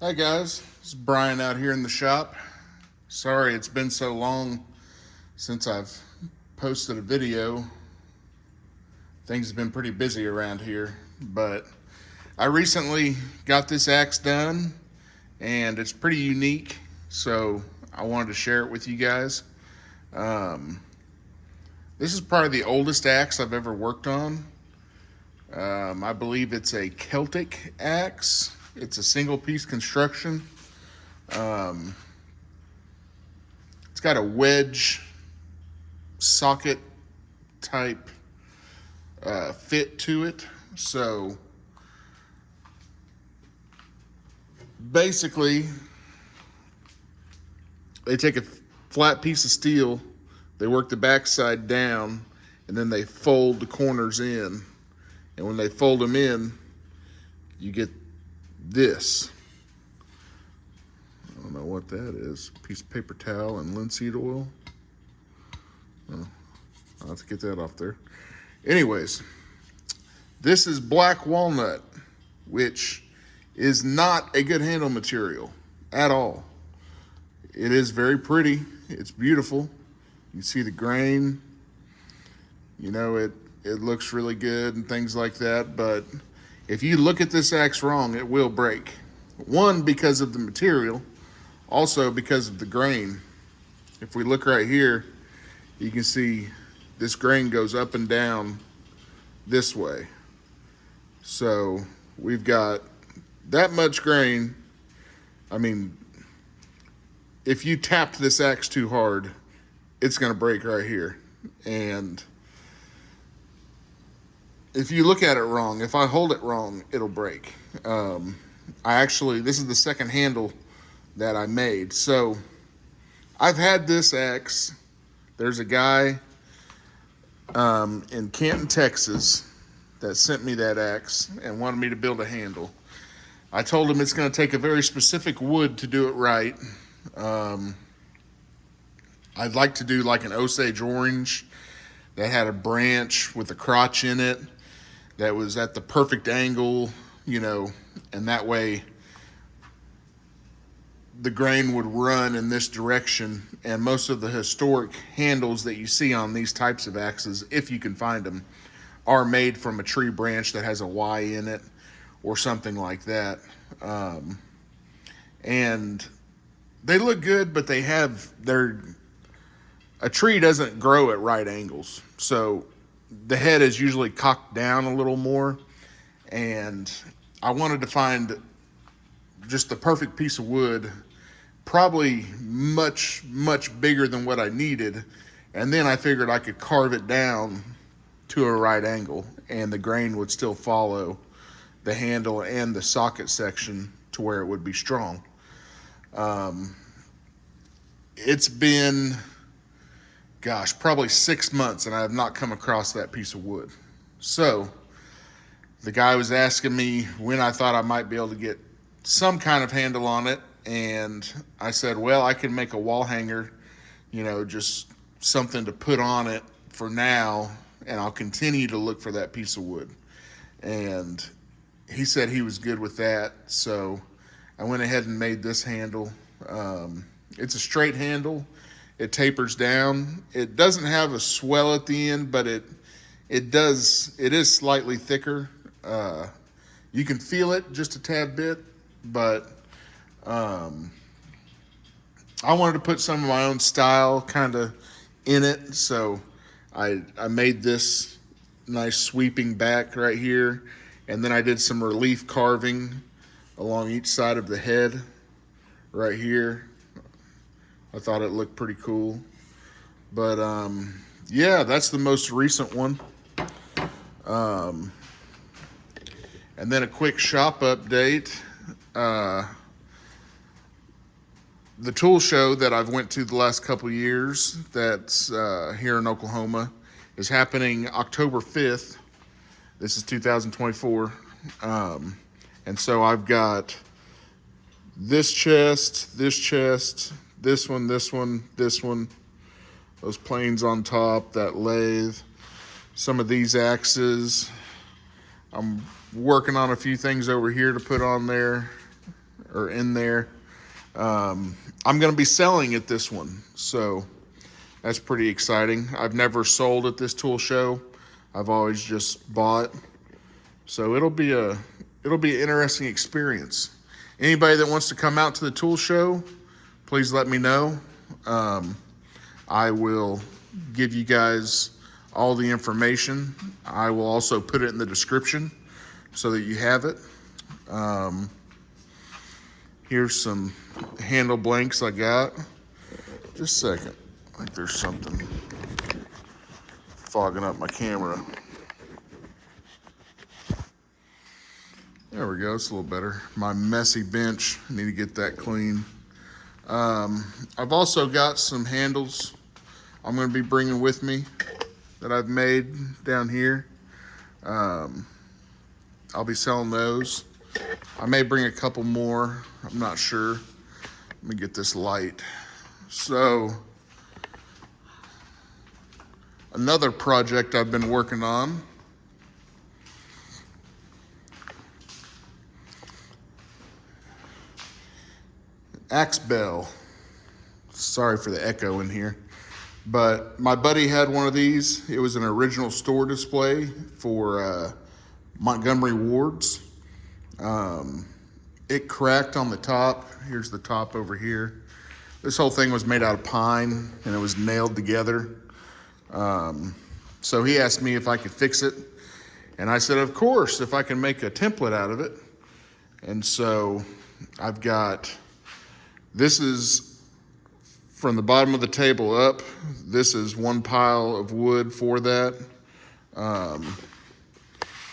Hi guys, this is Brian out here in the shop. Sorry it's been so long since I've posted a video. Things have been pretty busy around here, but I recently got this axe done and it's pretty unique, so I wanted to share it with you guys. Um, this is probably the oldest axe I've ever worked on. I believe it's a Celtic axe. It's a single piece construction. Um, it's got a wedge socket type fit to it. So basically, they take a flat piece of steel, they work the backside down, and then they fold the corners in. And when they fold them in, you get this. I don't know what that is. A piece of paper towel and linseed oil. Oh, I'll have to get that off there. Anyways, this is black walnut, which is not a good handle material at all. It is very pretty. It's beautiful. You see the grain. You know, it looks really good and things like that, but if you look at this axe wrong, it will break. One, because of the material, also because of the grain. If we look right here, you can see this grain goes up and down this way. So we've got that much grain. I mean, if you tapped this axe too hard, it's gonna break right here. And if you look at it wrong, if I hold it wrong, it'll break. This is the second handle that I made. So I've had this axe. There's a guy in Canton, Texas that sent me that axe and wanted me to build a handle. I told him it's going to take a very specific wood to do it right. I'd like to do like an Osage orange that had a branch with a crotch in it that was at the perfect angle, you know, and that way the grain would run in this direction. And most of the historic handles that you see on these types of axes, if you can find them, are made from a tree branch that has a Y in it or something like that. And they look good, but a tree doesn't grow at right angles. So the head is usually cocked down a little more, and I wanted to find just the perfect piece of wood, probably much bigger than what I needed, and then I figured I could carve it down to a right angle and the grain would still follow the handle and the socket section to where it would be strong. It's been probably 6 months and I have not come across that piece of wood. So the guy was asking me when I thought I might be able to get some kind of handle on it. And I said, well, I can make a wall hanger, you know, just something to put on it for now. And I'll continue to look for that piece of wood. And he said he was good with that. So I went ahead and made this handle. It's a straight handle. It tapers down. It doesn't have a swell at the end, but it is slightly thicker. You can feel it just a tad bit, but I wanted to put some of my own style kind of in it, so I made this nice sweeping back right here, and then I did some relief carving along each side of the head right here. I thought it looked pretty cool. But yeah, that's the most recent one. And then a quick shop update. The tool show that I've went to the last couple of years that's here in Oklahoma is happening October 5th. This is 2024. And so I've got this chest, this one, those planes on top, that lathe, some of these axes. I'm working on a few things over here to put on there. or in there. I'm going to be selling at this one, so that's pretty exciting. I've never sold at this tool show. I've always just bought. So it'll be an interesting experience. Anybody that wants to come out to the tool show, please let me know. I will give you guys all the information. I will also put it in the description so that you have it. Here's some handle blanks I got. Just a second. I think there's something fogging up my camera. There we go, it's a little better. My messy bench, I need to get that clean. I've also got some handles I'm gonna be bringing with me that I've made down here. I'll be selling those. I may bring a couple more, I'm not sure. Let me get this light. So, another project I've been working on. Axe bell. Sorry for the echo in here. But my buddy had one of these. It was an original store display for Montgomery Wards. It cracked on the top. Here's the top over here. This whole thing was made out of pine and it was nailed together. So he asked me if I could fix it. And I said, of course, if I can make a template out of it. And so I've got, this is from the bottom of the table up. This is one pile of wood for that. You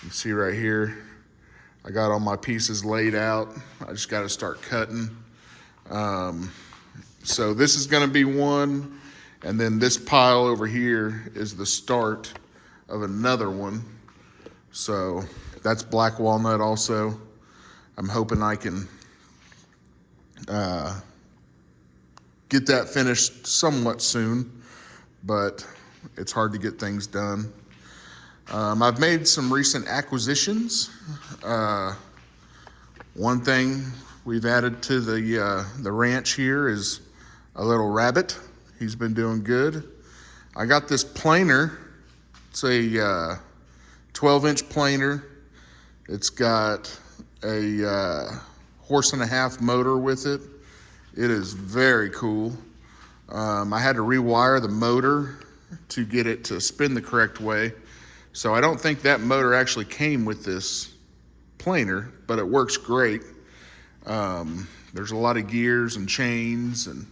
can see right here, I got all my pieces laid out. I just got to start cutting. So this is going to be one. And then this pile over here is the start of another one. So that's black walnut also. I'm hoping I can get that finished somewhat soon, but it's hard to get things done. I've made some recent acquisitions. One thing we've added to the ranch here is a little rabbit. He's been doing good. I got this planer. It's a 12-inch planer. It's got a 1.5 horse motor with it. It is very cool. I had to rewire the motor to get it to spin the correct way. So I don't think that motor actually came with this planer, but it works great. There's a lot of gears and chains and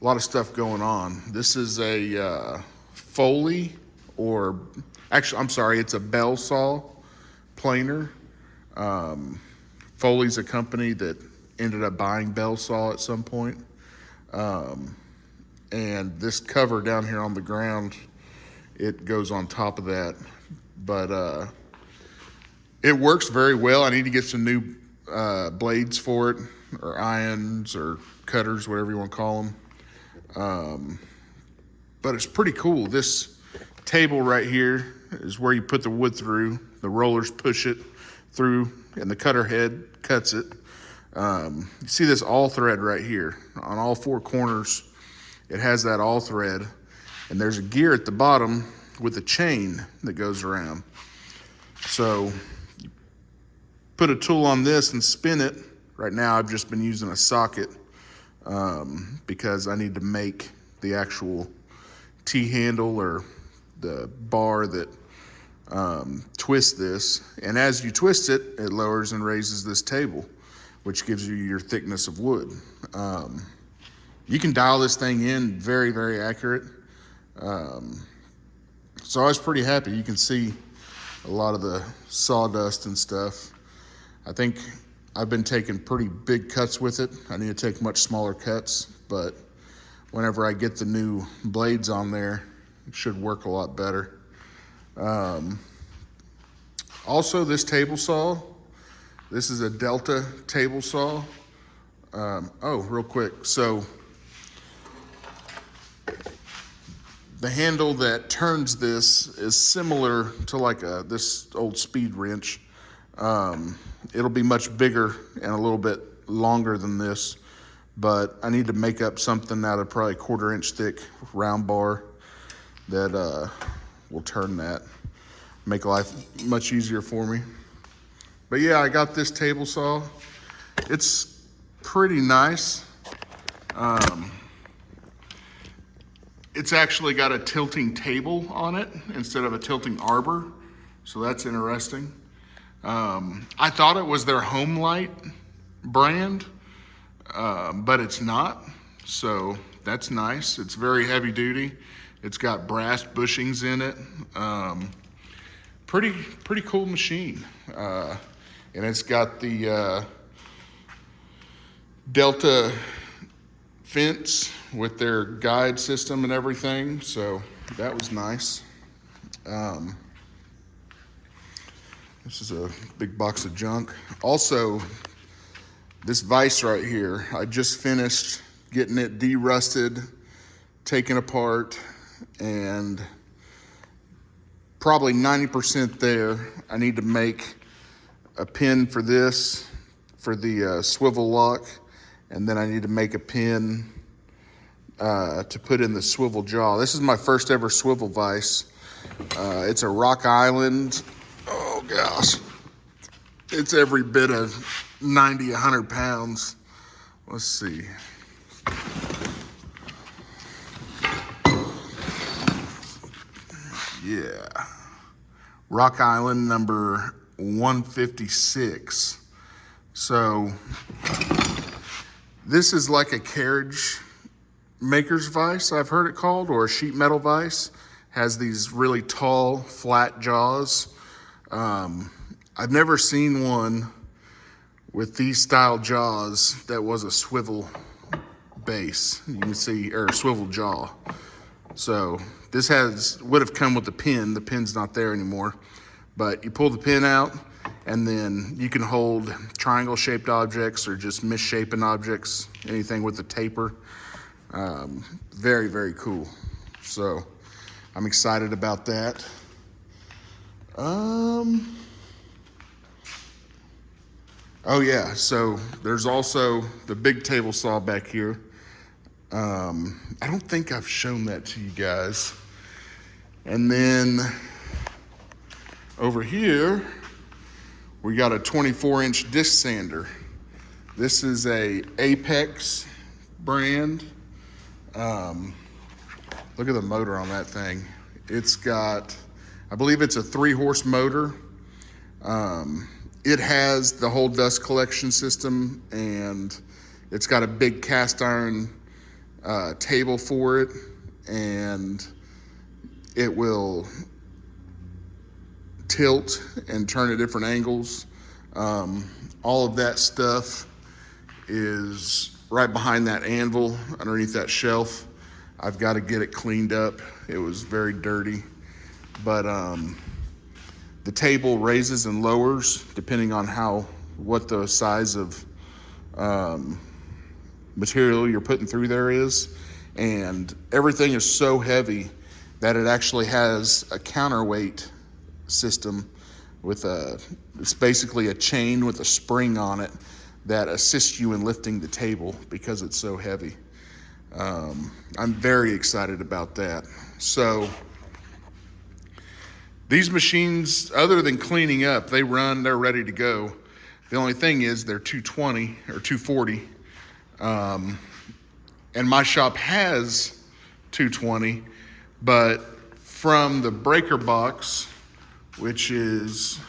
a lot of stuff going on. This is a Foley, or actually, I'm sorry, it's a bell saw planer. Foley's a company that ended up buying bell saw at some point. And this cover down here on the ground, it goes on top of that. But it works very well. I need to get some new blades for it, or irons, or cutters, whatever you want to call them. But it's pretty cool. This table right here is where you put the wood through. The rollers push it through, and the cutter head cuts it. You see this all thread right here on all four corners. It has that all thread, and there's a gear at the bottom with a chain that goes around. So you put a tool on this and spin it. Right now I've just been using a socket because I need to make the actual T-handle, or the bar that twists this. And as you twist it, it lowers and raises this table, which gives you your thickness of wood. You can dial this thing in very, very accurate. So I was pretty happy. You can see a lot of the sawdust and stuff. I think I've been taking pretty big cuts with it. I need to take much smaller cuts, but whenever I get the new blades on there, it should work a lot better. Also, this table saw, this is a Delta table saw. Real quick. So the handle that turns this is similar to like this old speed wrench. It'll be much bigger and a little bit longer than this, but I need to make up something out of probably 1/4 inch thick round bar that will turn that, make life much easier for me. But yeah, I got this table saw. It's pretty nice. It's actually got a tilting table on it instead of a tilting arbor, so that's interesting. I thought it was their Home Light brand, but it's not, so that's nice. It's very heavy duty. It's got brass bushings in it. Pretty cool machine. And it's got the Delta fence with their guide system and everything, so that was nice. This is a big box of junk. Also, this vise right here, I just finished getting it de-rusted, taken apart, and probably 90% there. I need to make a pin for this, for the swivel lock, and then I need to make a pin to put in the swivel jaw. This is my first ever swivel vise. It's a Rock Island. Oh gosh, it's every bit of 90, 100 pounds. Let's see. Yeah, Rock Island number 156. So this is like a carriage maker's vise, I've heard it called, or a sheet metal vise. Has these really tall, flat jaws. I've never seen one with these style jaws that was a swivel base. You can see, or a swivel jaw. So this would have come with the pin. The pin's not there anymore, but you pull the pin out, and then you can hold triangle shaped objects or just misshapen objects, anything with a taper. Very, very cool. So I'm excited about that. Oh yeah, so there's also the big table saw back here. I don't think I've shown that to you guys. And then over here, we got a 24-inch disc sander. This is a Apex brand. Look at the motor on that thing. It's got, I believe it's a 3-horse motor. It has the whole dust collection system, and it's got a big cast iron table for it, and it will tilt and turn at different angles. All of that stuff is right behind that anvil, underneath that shelf. I've got to get it cleaned up. It was very dirty, but the table raises and lowers depending on what the size of material you're putting through there is. And everything is so heavy that it actually has a counterweight system with it's basically a chain with a spring on it that assists you in lifting the table because it's so heavy. I'm very excited about that. So these machines, other than cleaning up, they're ready to go. The only thing is they're 220 or 240. And my shop has 220, but from the breaker box, which is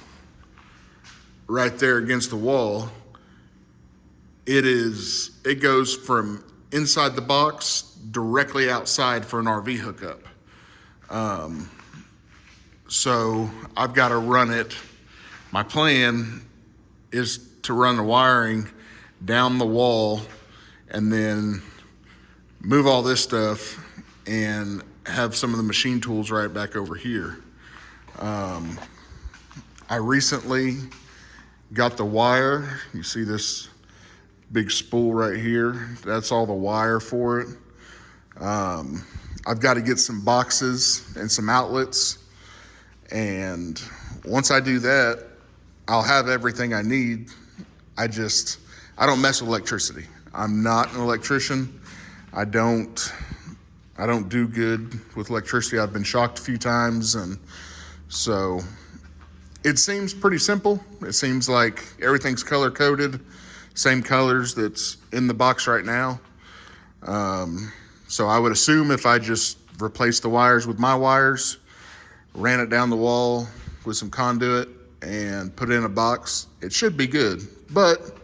right there against the wall, it goes from inside the box directly outside for an RV hookup. So I've got to run it. My plan is to run the wiring down the wall and then move all this stuff and have some of the machine tools right back over here. I recently got the wire. You see this big spool right here? That's all the wire for it. I've got to get some boxes and some outlets. And once I do that, I'll have everything I need. I I don't mess with electricity. I'm not an electrician. I don't do good with electricity. I've been shocked a few times, and so it seems pretty simple. It seems like everything's color coded, same colors that's in the box right now. So I would assume if I just replace the wires with my wires, ran it down the wall with some conduit and put it in a box, it should be good. But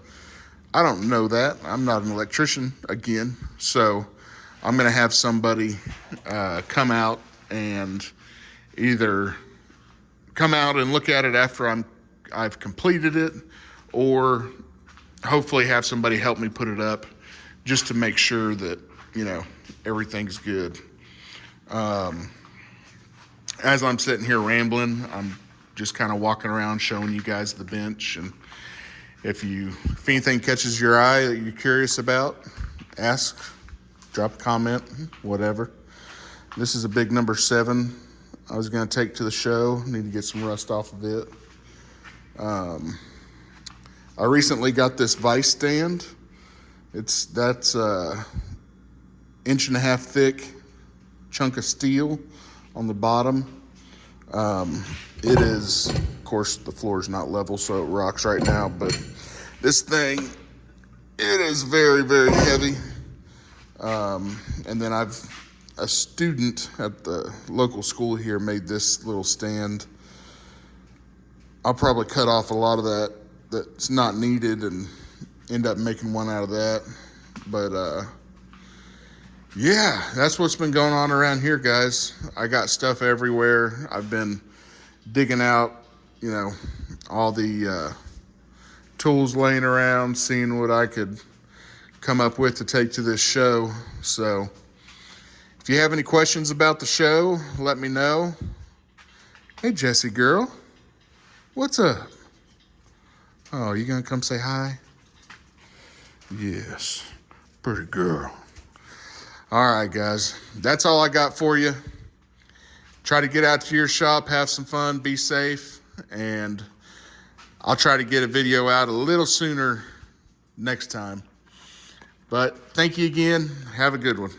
I don't know that. I'm not an electrician again. So I'm going to have somebody come out and either come out and look at it after I've completed it, or hopefully have somebody help me put it up just to make sure that, you know, everything's good. As I'm sitting here rambling, I'm just kind of walking around showing you guys the bench, and if anything catches your eye that you're curious about, ask, drop a comment, whatever. This is a big number 7 I was going to take to the show. Need to get some rust off of it. I recently got this Vise stand. That's 1.5 inch thick chunk of steel on the bottom. It is, of course, the floor is not level, so it rocks right now, but this thing, it is very, very heavy. And then a student at the local school here made this little stand. I'll probably cut off a lot of that's not needed and end up making one out of that. But yeah, that's what's been going on around here, guys. I got stuff everywhere. I've been digging out, you know, all the tools laying around, seeing what I could come up with to take to this show. So if you have any questions about the show, let me know. Hey, Jessie girl, what's up? Oh, you gonna come say hi? Yes, pretty girl. All right, guys, that's all I got for you. Try to get out to your shop, have some fun, be safe, and I'll try to get a video out a little sooner next time. But thank you again. Have a good one.